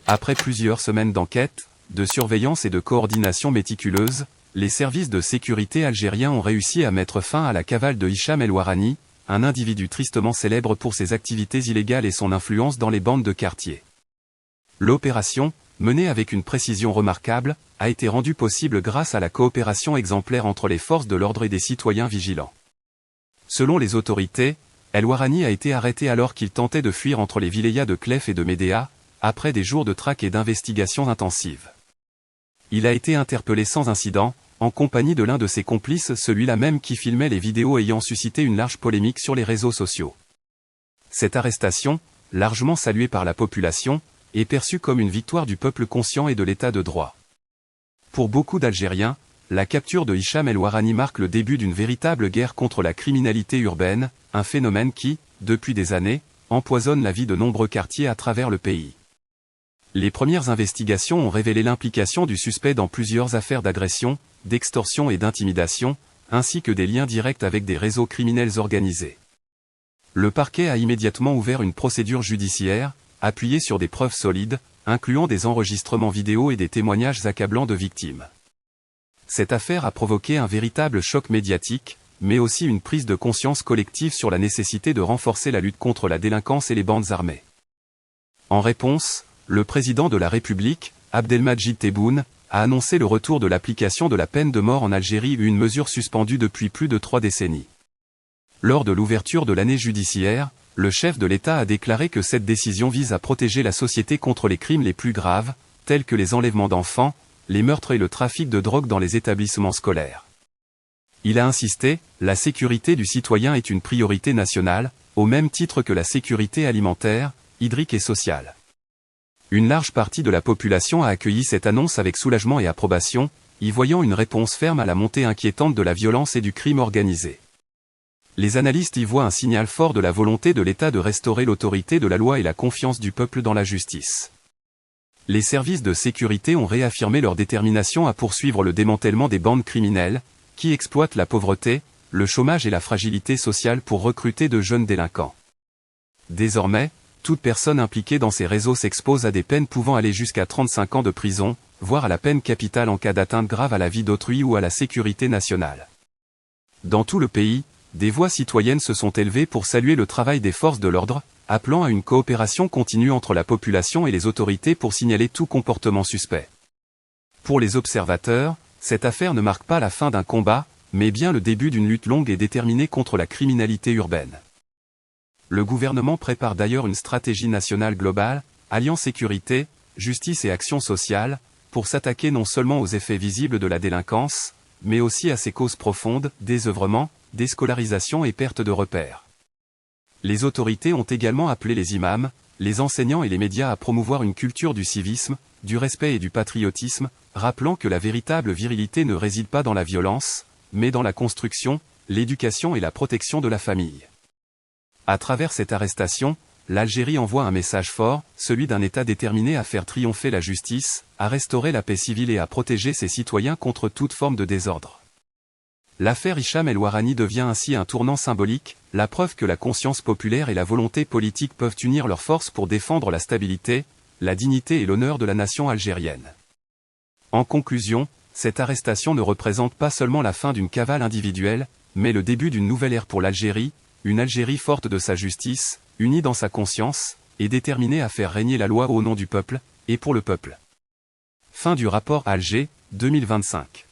Après plusieurs semaines d'enquête, de surveillance et de coordination méticuleuse, les services de sécurité algériens ont réussi à mettre fin à la cavale de Hicham El Ouarani, un individu tristement célèbre pour ses activités illégales et son influence dans les bandes de quartier. L'opération, menée avec une précision remarquable, a été rendue possible grâce à la coopération exemplaire entre les forces de l'ordre et des citoyens vigilants. Selon les autorités, El Ouarani a été arrêté alors qu'il tentait de fuir entre les wilayas de Clef et de Médéa, après des jours de traque et d'investigations intensives. Il a été interpellé sans incident, en compagnie de l'un de ses complices, celui-là même qui filmait les vidéos ayant suscité une large polémique sur les réseaux sociaux. Cette arrestation, largement saluée par la population, est perçue comme une victoire du peuple conscient et de l'état de droit. Pour beaucoup d'Algériens, la capture de Hicham El Ouarani marque le début d'une véritable guerre contre la criminalité urbaine, un phénomène qui, depuis des années, empoisonne la vie de nombreux quartiers à travers le pays. Les premières investigations ont révélé l'implication du suspect dans plusieurs affaires d'agression, d'extorsion et d'intimidation, ainsi que des liens directs avec des réseaux criminels organisés. Le parquet a immédiatement ouvert une procédure judiciaire, appuyée sur des preuves solides, incluant des enregistrements vidéo et des témoignages accablants de victimes. Cette affaire a provoqué un véritable choc médiatique, mais aussi une prise de conscience collective sur la nécessité de renforcer la lutte contre la délinquance et les bandes armées. En réponse, le président de la République, Abdelmadjid Tebboune, a annoncé le retour de l'application de la peine de mort en Algérie, une mesure suspendue depuis plus de 3 décennies. Lors de l'ouverture de l'année judiciaire, le chef de l'État a déclaré que cette décision vise à protéger la société contre les crimes les plus graves, tels que les enlèvements d'enfants, les meurtres et le trafic de drogue dans les établissements scolaires. Il a insisté, la sécurité du citoyen est une priorité nationale, au même titre que la sécurité alimentaire, hydrique et sociale. Une large partie de la population a accueilli cette annonce avec soulagement et approbation, y voyant une réponse ferme à la montée inquiétante de la violence et du crime organisé. Les analystes y voient un signal fort de la volonté de l'État de restaurer l'autorité de la loi et la confiance du peuple dans la justice. Les services de sécurité ont réaffirmé leur détermination à poursuivre le démantèlement des bandes criminelles, qui exploitent la pauvreté, le chômage et la fragilité sociale pour recruter de jeunes délinquants. Désormais, toute personne impliquée dans ces réseaux s'expose à des peines pouvant aller jusqu'à 35 ans de prison, voire à la peine capitale en cas d'atteinte grave à la vie d'autrui ou à la sécurité nationale. Dans tout le pays, des voix citoyennes se sont élevées pour saluer le travail des forces de l'ordre, appelant à une coopération continue entre la population et les autorités pour signaler tout comportement suspect. Pour les observateurs, cette affaire ne marque pas la fin d'un combat, mais bien le début d'une lutte longue et déterminée contre la criminalité urbaine. Le gouvernement prépare d'ailleurs une stratégie nationale globale, alliant sécurité, justice et action sociale, pour s'attaquer non seulement aux effets visibles de la délinquance, mais aussi à ses causes profondes, désœuvrement, déscolarisation et perte de repères. Les autorités ont également appelé les imams, les enseignants et les médias à promouvoir une culture du civisme, du respect et du patriotisme, rappelant que la véritable virilité ne réside pas dans la violence, mais dans la construction, l'éducation et la protection de la famille. À travers cette arrestation, l'Algérie envoie un message fort, celui d'un État déterminé à faire triompher la justice, à restaurer la paix civile et à protéger ses citoyens contre toute forme de désordre. L'affaire Hicham El Ouarani devient ainsi un tournant symbolique, la preuve que la conscience populaire et la volonté politique peuvent unir leurs forces pour défendre la stabilité, la dignité et l'honneur de la nation algérienne. En conclusion, cette arrestation ne représente pas seulement la fin d'une cavale individuelle, mais le début d'une nouvelle ère pour l'Algérie, une Algérie forte de sa justice, unie dans sa conscience, et déterminée à faire régner la loi au nom du peuple, et pour le peuple. Fin du rapport Alger, 2025.